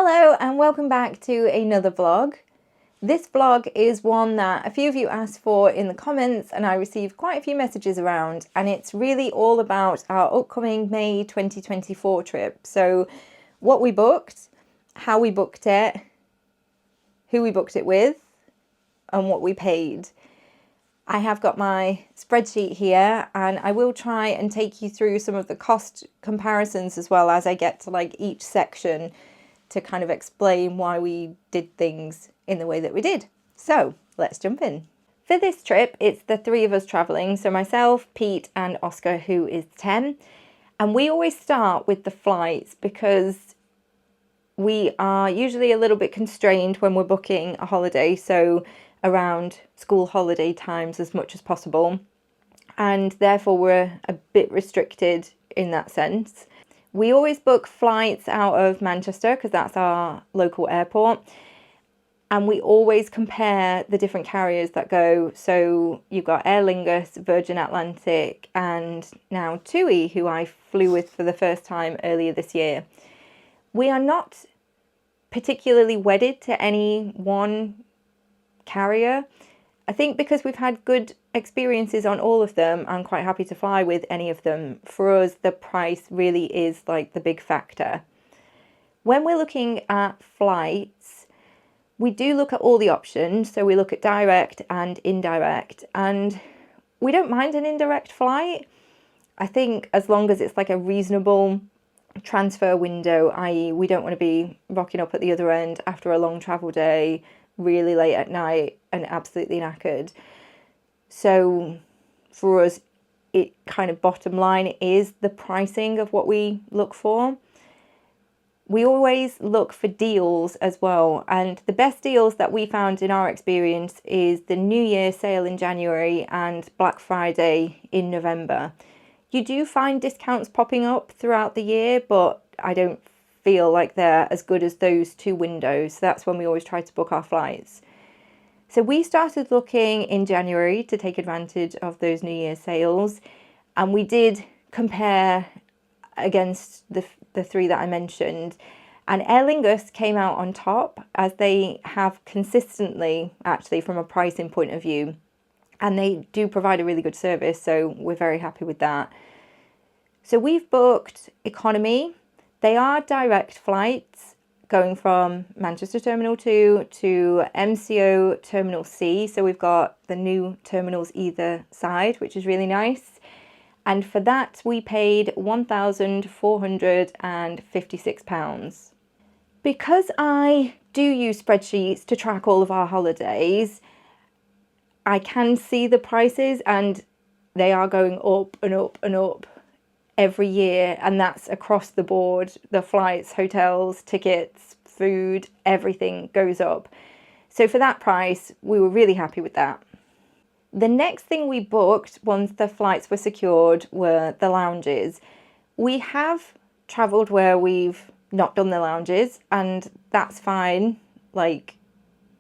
Hello and welcome back to another vlog. This vlog is one that a few of you asked for in the comments and I received quite a few messages around, and it's really all about our upcoming May 2024 trip. So what we booked, how we booked it, who we booked it with, and what we paid. I have got my spreadsheet here and I will try and take you through some of the cost comparisons as well as I get to like each section to kind of explain why we did things in the way that we did. So let's jump in. For this trip, it's the three of us traveling. So myself, Pete and Oscar, who is 10. And we always start with the flights because we are usually a little bit constrained when we're booking a holiday. So around school holiday times as much as possible. And therefore we're a bit restricted in that sense. We always book flights out of Manchester because that's our local airport. And we always compare the different carriers that go. So you've got Aer Lingus, Virgin Atlantic, and now TUI, who I flew with for the first time earlier this year. We are not particularly wedded to any one carrier. I think because we've had good experiences on all of them, I'm quite happy to fly with any of them. For us, the price really is like the big factor. When we're looking at flights, we do look at all the options. So we look at direct and indirect, and we don't mind an indirect flight. I think as long as it's like a reasonable transfer window, i.e. we don't want to be rocking up at the other end after a long travel day, really late at night and absolutely knackered. So for us, it kind of bottom line is the pricing of what we look for. We always look for deals as well, and the best deals that we found in our experience is the New Year sale in January and Black Friday in November. You do find discounts popping up throughout the year, but I don't feel like they're as good as those two windows. So that's when we always try to book our flights. So we started looking in January to take advantage of those New Year sales, and we did compare against the three that I mentioned, and Aer Lingus came out on top, as they have consistently actually from a pricing point of view, and they do provide a really good service, so we're very happy with that. So we've booked economy. They are direct flights going from Manchester Terminal 2 to MCO Terminal C. So we've got the new terminals either side, which is really nice. And for that, we paid £1,456. Because I do use spreadsheets to track all of our holidays, I can see the prices and they are going up and up and up every year, and that's across the board. The flights, hotels, tickets, food, everything goes up. So for that price, we were really happy with that. The next thing we booked once the flights were secured were the lounges. We have travelled where we've not done the lounges, and that's fine. Like,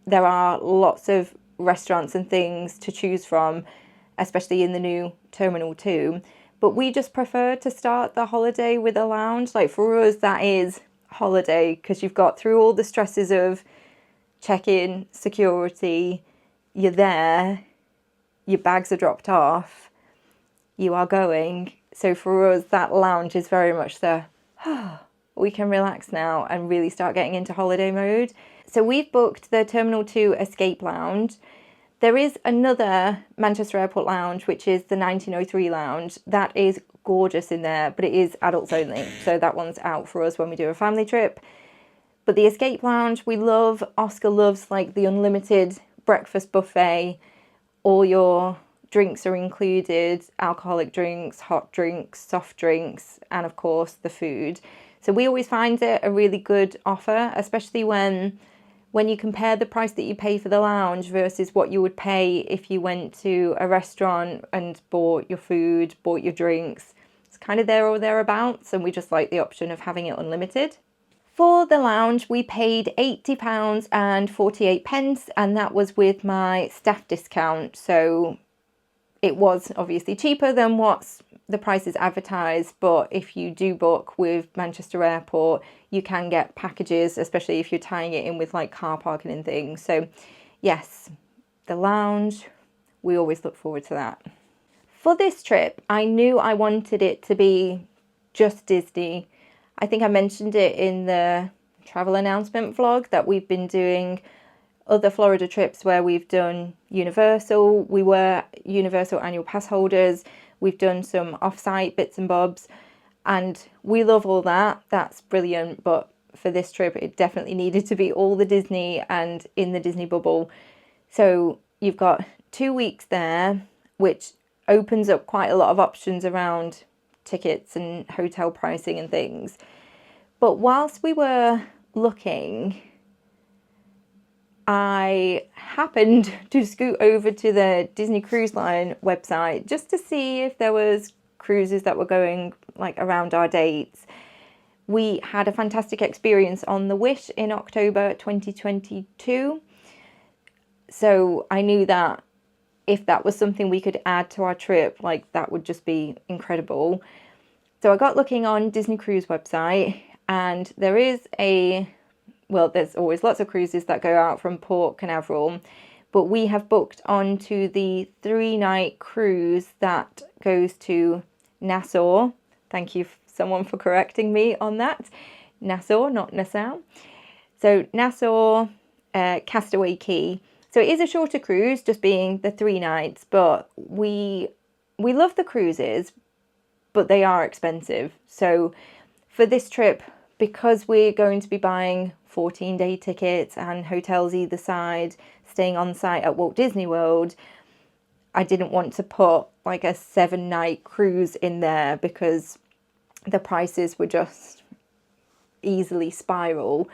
there are lots of restaurants and things to choose from, especially in the new Terminal 2. But we just prefer to start the holiday with a lounge. Like, for us, that is holiday, because you've got through all the stresses of check-in, security, you're there, your bags are dropped off, you are going. So for us, that lounge is very much the, we can relax now and really start getting into holiday mode. So we've booked the Terminal 2 Escape Lounge. There is another Manchester Airport lounge, which is the 1903 lounge. That is gorgeous in there, but it is adults only. So that one's out for us when we do a family trip. But the Escape Lounge, we love. Oscar loves like the unlimited breakfast buffet. All your drinks are included, alcoholic drinks, hot drinks, soft drinks, and of course the food. So we always find it a really good offer, especially when you compare the price that you pay for the lounge versus what you would pay if you went to a restaurant and bought your food, bought your drinks. It's kind of there or thereabouts, and we just like the option of having it unlimited. For the lounge, we paid £80 and 48 pence, and that was with my staff discount. So it was obviously cheaper than what's the prices advertised, but if you do book with Manchester Airport, you can get packages, especially if you're tying it in with like car parking and things. So yes, the lounge, we always look forward to that. For this trip, I knew I wanted it to be just Disney. I think I mentioned it in the travel announcement vlog that we've been doing other Florida trips where we've done Universal. We were Universal annual pass holders. We've done some Offsite bits and bobs, and we love all that. That's brilliant. But for this trip, it definitely needed to be all the Disney and in the Disney bubble. So you've got 2 weeks there, which opens up quite a lot of options around tickets and hotel pricing and things. But whilst we were looking, I happened to scoot over to the Disney Cruise Line website just to see if there was cruises that were going like around our dates. We had a fantastic experience on the Wish in October 2022. So I knew that if that was something we could add to our trip, like that would just be incredible. So I got looking on Disney Cruise website, and there is there's always lots of cruises that go out from Port Canaveral, but we have booked onto the 3-night cruise that goes to Nassau. Thank you someone for correcting me on that. Nassau, not Nassau. So Nassau, Castaway Cay. So it is a shorter cruise, just being the 3 nights, but we love the cruises, but they are expensive. So for this trip, because we're going to be buying 14-day tickets and hotels either side, staying on site at Walt Disney World, I didn't want to put like a 7-night cruise in there because the prices would just easily spiral.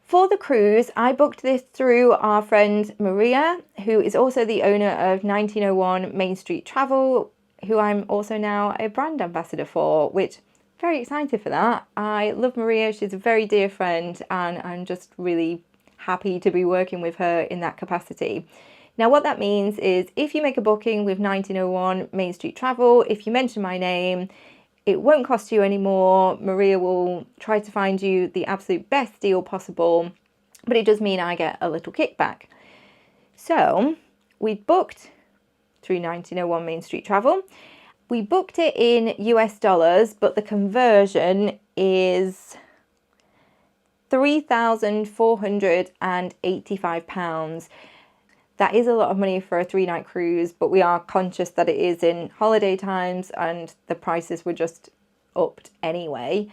For the cruise, I booked this through our friend Maria, who is also the owner of 1901 Main Street Travel, who I'm also now a brand ambassador for, which very excited for that. I love Maria. She's a very dear friend, and I'm just really happy to be working with her in that capacity. Now, what that means is if you make a booking with 1901 Main Street Travel, if you mention my name, it won't cost you any more. Maria will try to find you the absolute best deal possible, but it does mean I get a little kickback. So we booked through 1901 Main Street Travel. We booked it in US dollars, but the conversion is £3,485. That is a lot of money for a 3-night cruise, but we are conscious that it is in holiday times and the prices were just upped anyway.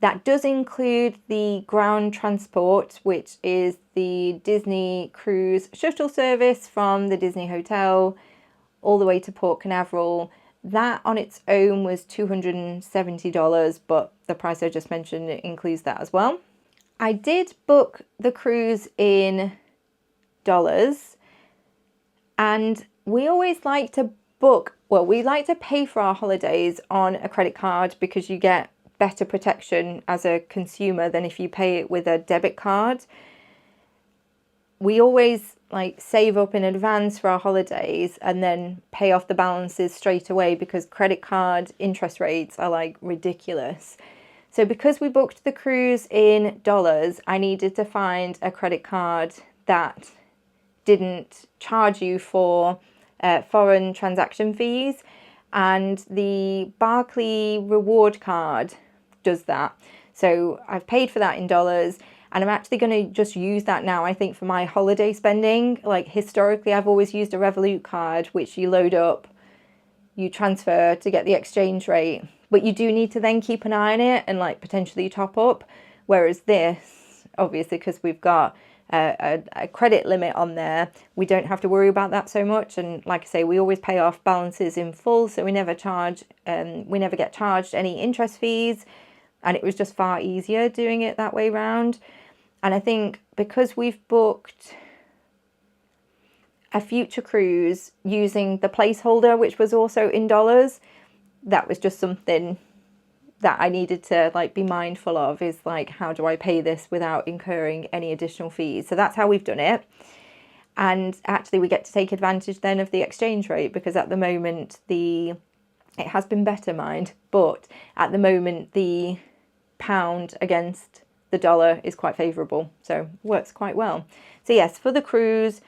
That does include the ground transport, which is the Disney Cruise shuttle service from the Disney Hotel all the way to Port Canaveral. That on its own was $270, but the price I just mentioned includes that as well. I did book the cruise in dollars, and we always like to we like to pay for our holidays on a credit card because you get better protection as a consumer than if you pay it with a debit card. We always save up in advance for our holidays and then pay off the balances straight away because credit card interest rates are ridiculous. So because we booked the cruise in dollars, I needed to find a credit card that didn't charge you for foreign transaction fees, and the Barclays reward card does that. So I've paid for that in dollars, and I'm actually going to just use that now, I think, for my holiday spending. Historically, I've always used a Revolut card, which you load up, you transfer to get the exchange rate, but you do need to then keep an eye on it and potentially top up. Whereas this, obviously, because we've got a credit limit on there, we don't have to worry about that so much. And like I say, we always pay off balances in full, so we never get charged any interest fees, and it was just far easier doing it that way round. And I think because we've booked a future cruise using the placeholder, which was also in dollars, that was just something that I needed to be mindful of, is how do I pay this without incurring any additional fees? So that's how we've done it. And actually we get to take advantage then of the exchange rate, because at the moment the It has been better, mind, but at the moment the pound against the dollar is quite favourable, so works quite well. So yes, for the cruise,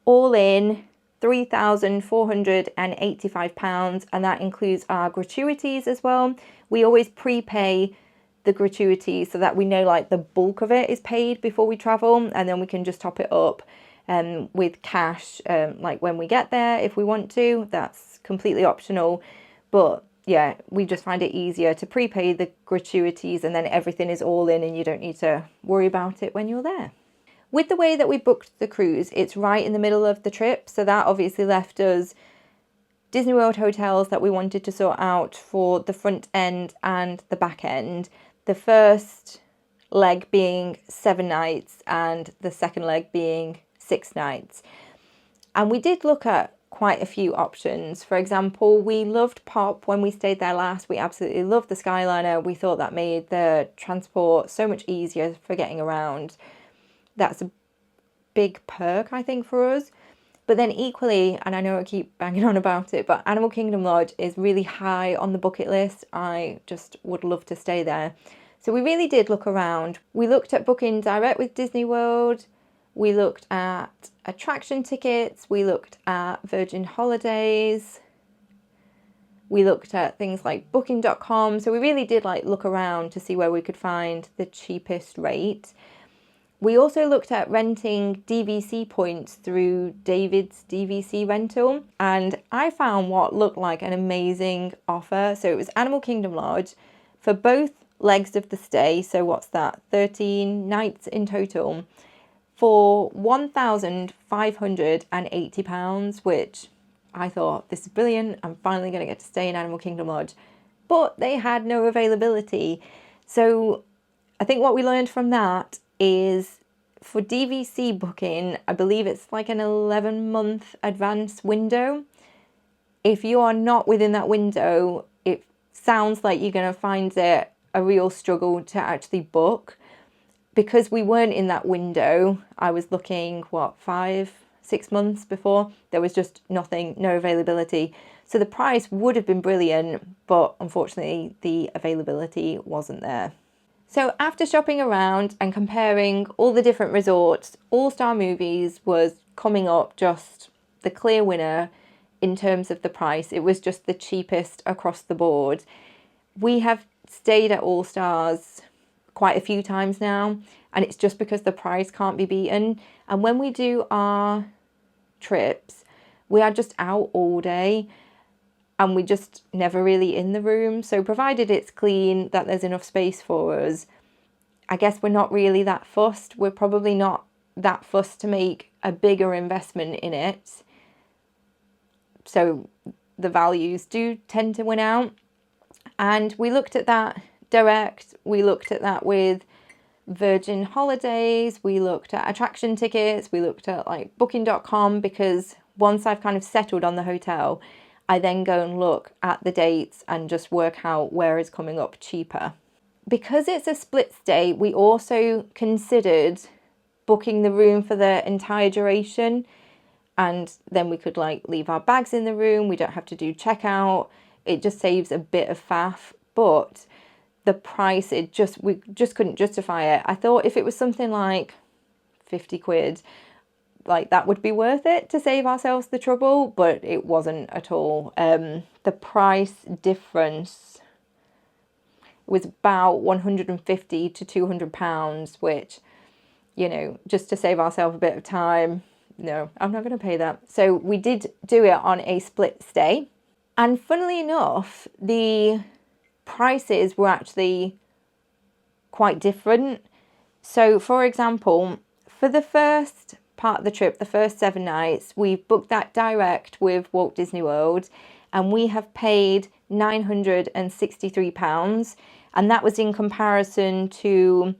all in £3,485, and that includes our gratuities as well. We always prepay the gratuities so that we know like the bulk of it is paid before we travel, and then we can just top it up with cash like when we get there if we want to. That's completely optional, but yeah, we just find it easier to prepay the gratuities, and then everything is all in and you don't need to worry about it when you're there. With the way that we booked the cruise, it's right in the middle of the trip, so that obviously left us Disney World hotels that we wanted to sort out for the front end and the back end. The first leg being 7 nights and the second leg being 6 nights. And we did look at quite a few options. For example, we loved Pop when we stayed there last. We absolutely loved the Skyliner. We thought that made the transport so much easier for getting around. That's a big perk, I think, for us. But then equally, and I know I keep banging on about it, but Animal Kingdom Lodge is really high on the bucket list. I just would love to stay there. So we really did look around. We looked at booking direct with Disney World. We looked at attraction tickets. We looked at Virgin Holidays. We looked at things like Booking.com. So we really did like look around to see where we could find the cheapest rate. We also looked at renting DVC points through David's DVC rental, and I found what looked like an amazing offer. So it was Animal Kingdom Lodge for both legs of the stay. So what's that? 13 nights in total for £1,580, which I thought, this is brilliant. I'm finally going to get to stay in Animal Kingdom Lodge. But they had no availability. So I think what we learned from that is for DVC booking, I believe it's like an 11-month advance window. If you are not within that window, it sounds like you're going to find it a real struggle to actually book. Because we weren't in that window, I was looking, 5-6 months before, there was just nothing, no availability. So the price would have been brilliant, but unfortunately the availability wasn't there. So after shopping around and comparing all the different resorts, All Star Movies was coming up just the clear winner in terms of the price. It was just the cheapest across the board. We have stayed at All Stars quite a few times now, and it's just because the price can't be beaten. And when we do our trips, we are just out all day and we just never really in the room. So provided it's clean, that there's enough space for us, I guess we're not really that fussed. We're probably not that fussed to make a bigger investment in it. So the values do tend to win out. And we looked at that direct, we looked at that with Virgin Holidays, we looked at attraction tickets, we looked at like Booking.com, because once I've kind of settled on the hotel, I then go and look at the dates and just work out where is coming up cheaper. Because it's a split stay, we also considered booking the room for the entire duration, and then we could like leave our bags in the room, we don't have to do checkout, it just saves a bit of faff, but the price, we just couldn't justify it. I thought if it was something like 50 quid, like that would be worth it to save ourselves the trouble, but it wasn't at all. The price difference was about 150 to 200 pounds, which, you know, just to save ourselves a bit of time, no, I'm not going to pay that. So we did do it on a split stay, and funnily enough, the prices were actually quite different. So for example, for the first part of the trip, the first 7 nights, we've booked that direct with Walt Disney World, and we have paid £963, and that was in comparison to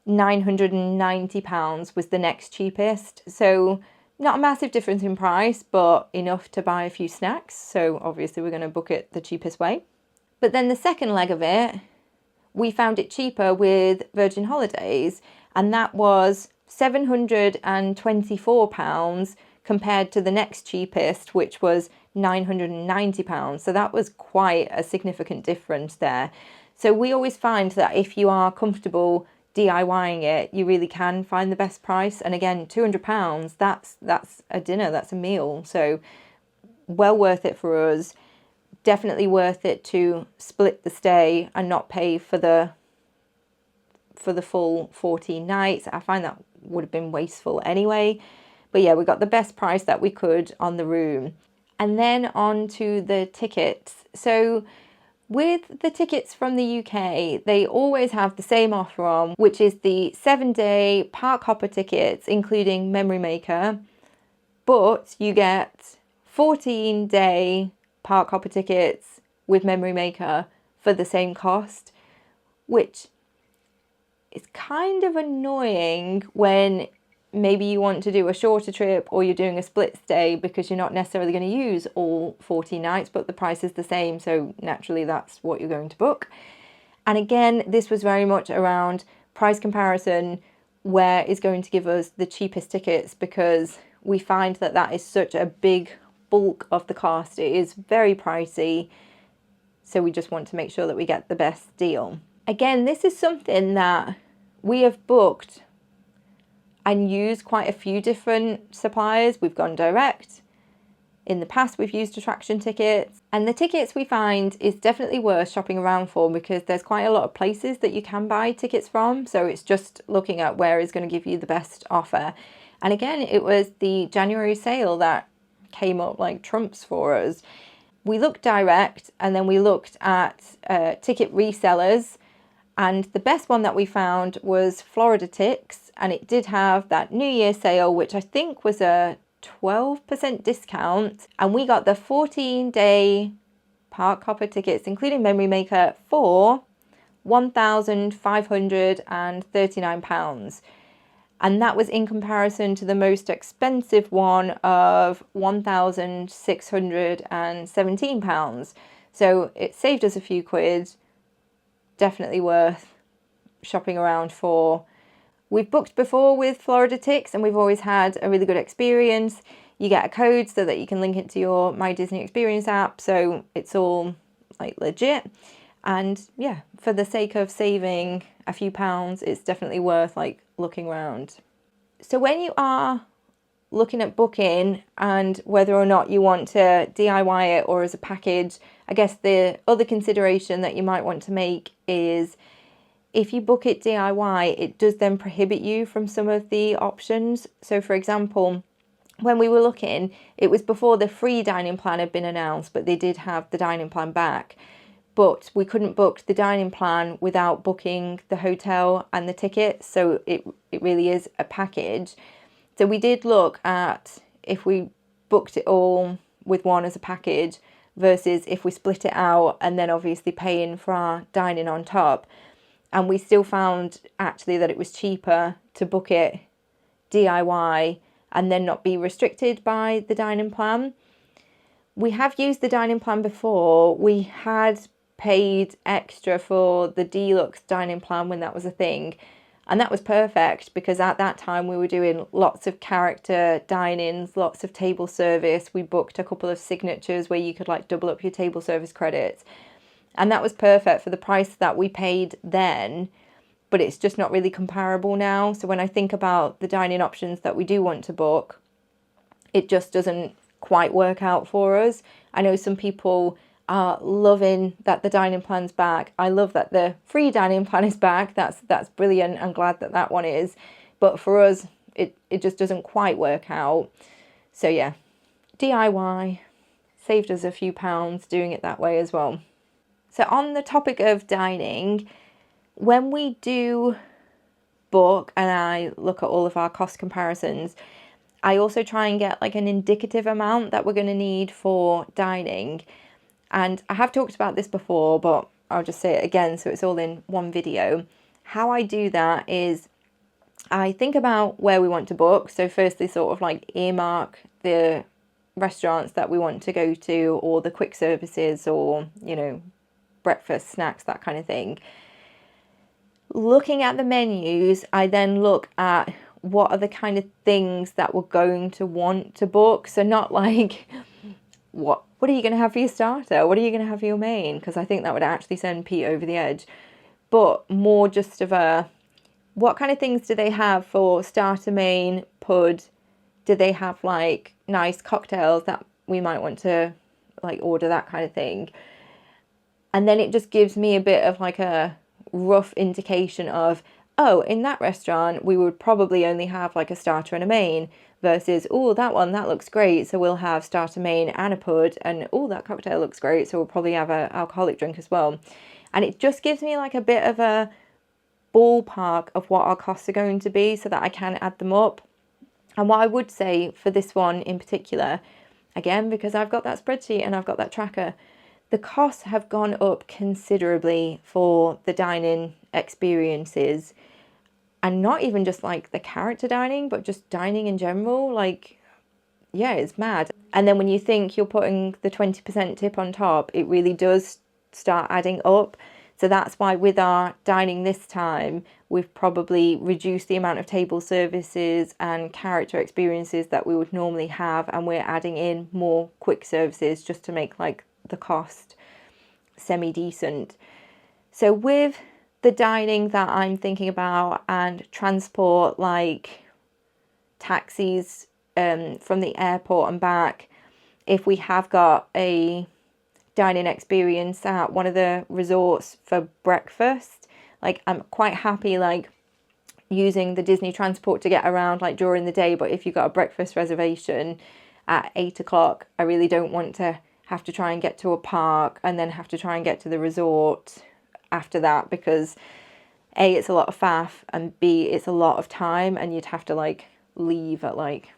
£990 was the next cheapest. So not a massive difference in price, but enough to buy a few snacks. So obviously we're going to book it the cheapest way. But then the second leg of it, we found it cheaper with Virgin Holidays, and that was £724 compared to the next cheapest, which was £990. So that was quite a significant difference there. So we always find that if you are comfortable DIYing it, you really can find the best price. And again, £200, that's a dinner, that's a meal. So well worth it for us. Definitely worth it to split the stay and not pay for the full 14 nights. I find that would have been wasteful anyway. But yeah, we got the best price that we could on the room. And then on to the tickets. So with the tickets from the UK, they always have the same offer on, which is the 7-day park hopper tickets, including Memory Maker. But you get 14-day park hopper tickets with Memory Maker for the same cost, which is kind of annoying when maybe you want to do a shorter trip or you're doing a split stay because you're not necessarily going to use all 14 nights, but the price is the same, so naturally that's what you're going to book. And again, this was very much around price comparison, where is going to give us the cheapest tickets, because we find that that is such a big bulk of the cost. It is very pricey, so we just want to make sure that we get the best deal. Again, this is something that we have booked and used quite a few different suppliers. We've gone direct. In the past, we've used attraction tickets, and the tickets we find is definitely worth shopping around for, because there's quite a lot of places that you can buy tickets from. So it's just looking at where is going to give you the best offer. And again, it was the January sale that came up like trumps for us. We looked direct, and then we looked at ticket resellers. And the best one that we found was Florida Tix, and it did have that New Year sale, which I think was a 12% discount. And we got the 14-day park hopper tickets, including Memory Maker, for £1,539. And that was in comparison to the most expensive one of £1,617. So it saved us a few quid. Definitely worth shopping around for. We've booked before with Florida Tix, and we've always had a really good experience. You get a code so that you can link it to your My Disney Experience app, so it's all like legit. And yeah, for the sake of saving a few pounds, it's definitely worth like looking around. So when you are looking at booking and whether or not you want to DIY it or as a package, I guess the other consideration that you might want to make is if you book it DIY, it does then prohibit you from some of the options. So for example, when we were looking, it was before the free dining plan had been announced, but they did have the dining plan back. But we couldn't book the dining plan without booking the hotel and the tickets. So it really is a package. So we did look at if we booked it all with one as a package versus if we split it out and then obviously paying for our dining on top. And we still found actually that it was cheaper to book it DIY and then not be restricted by the dining plan. We have used the dining plan before. We had paid extra for the deluxe dining plan when that was a thing. And that was perfect because at that time we were doing lots of character dine-ins, lots of table service. We booked a couple of signatures where you could like double up your table service credits. And that was perfect for the price that we paid then, but it's just not really comparable now. So when I think about the dining options that we do want to book, it just doesn't quite work out for us. I know some people are loving that the dining plan's back. I love that the free dining plan is back. That's brilliant. I'm glad that that one is. But for us, it just doesn't quite work out. So yeah, DIY saved us a few pounds doing it that way as well. So on the topic of dining, when we do book and I look at all of our cost comparisons, I also try and get like an indicative amount that we're going to need for dining. And I have talked about this before, but I'll just say it again so it's all in one video. How I do that is I think about where we want to book. So firstly, sort of like earmark the restaurants that we want to go to, or the quick services, or, you know, breakfast, snacks, that kind of thing. Looking at the menus, I then look at what are the kind of things that we're going to want to book. So not like what are you going to have for your starter? What are you going to have for your main? Because I think that would actually send Pete over the edge. But more just of a, what kind of things do they have for starter, main, pud? Do they have like nice cocktails that we might want to like order, that kind of thing? And then it just gives me a bit of like a rough indication of, oh, in that restaurant we would probably only have like a starter and a main, versus, oh, that one, that looks great, so we'll have starter, main and a pud, and oh, that cocktail looks great, so we'll probably have an alcoholic drink as well. And it just gives me like a bit of a ballpark of what our costs are going to be so that I can add them up. And what I would say for this one in particular, again, because I've got that spreadsheet and I've got that tracker, the costs have gone up considerably for the dining experiences, and not even just like the character dining, but just dining in general. Like, yeah, it's mad. And then when you think you're putting the 20% tip on top, it really does start adding up. So that's why with our dining this time, we've probably reduced the amount of table services and character experiences that we would normally have, and we're adding in more quick services just to make like the cost semi-decent. So with the dining that I'm thinking about and transport, like taxis from the airport and back, if we have got a dining experience at one of the resorts for breakfast, like I'm quite happy like using the Disney transport to get around like during the day, but if you've got a breakfast reservation at 8 o'clock, I really don't want to have to try and get to a park and then have to try and get to the resort after that, because A, it's a lot of faff, and B, it's a lot of time, and you'd have to like leave at like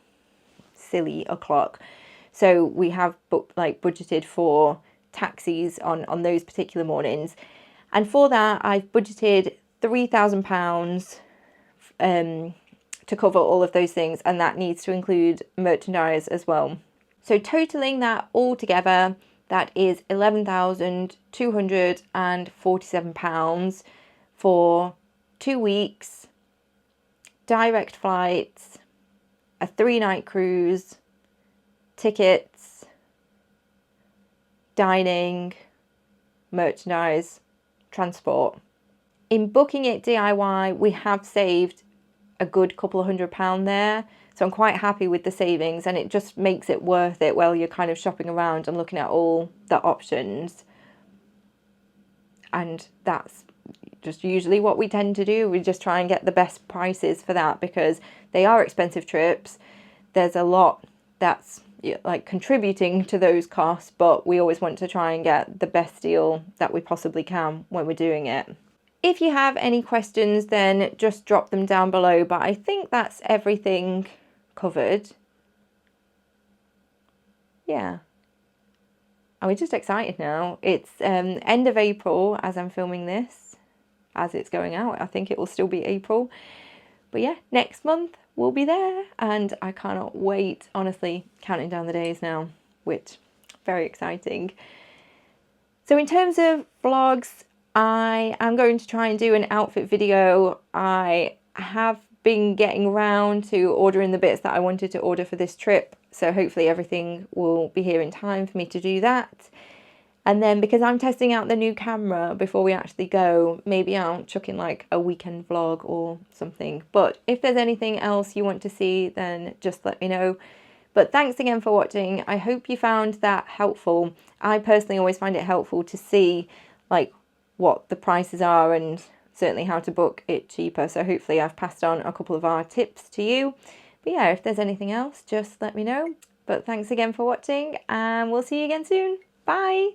silly o'clock. So we have budgeted for taxis on those particular mornings, and for that I've budgeted £3,000 to cover all of those things, and that needs to include merchandise as well. So totaling that all together, that is £11,247 for 2 weeks, direct flights, a 3-night cruise, tickets, dining, merchandise, transport. In booking it DIY, we have saved a good couple of £100 there. So I'm quite happy with the savings, and it just makes it worth it while you're kind of shopping around and looking at all the options. And that's just usually what we tend to do. We just try and get the best prices for that, because they are expensive trips. There's a lot that's like contributing to those costs, but we always want to try and get the best deal that we possibly can when we're doing it. If you have any questions, then just drop them down below, but I think that's everything covered. Yeah, and we're just excited now. It's end of April as I'm filming this. As it's going out, I think it will still be April, but yeah, next month we'll be there, and I cannot wait, honestly, counting down the days now, which very exciting. So in terms of vlogs, I am going to try and do an outfit video. I have been getting around to ordering the bits that I wanted to order for this trip, so hopefully everything will be here in time for me to do that. And then because I'm testing out the new camera before we actually go, maybe I'll chuck in like a weekend vlog or something. But if there's anything else you want to see, then just let me know. But thanks again for watching. I hope you found that helpful. I personally always find it helpful to see like what the prices are, and certainly how to book it cheaper. So hopefully I've passed on a couple of our tips to you. But yeah, if there's anything else, just let me know. But thanks again for watching, and we'll see you again soon. Bye!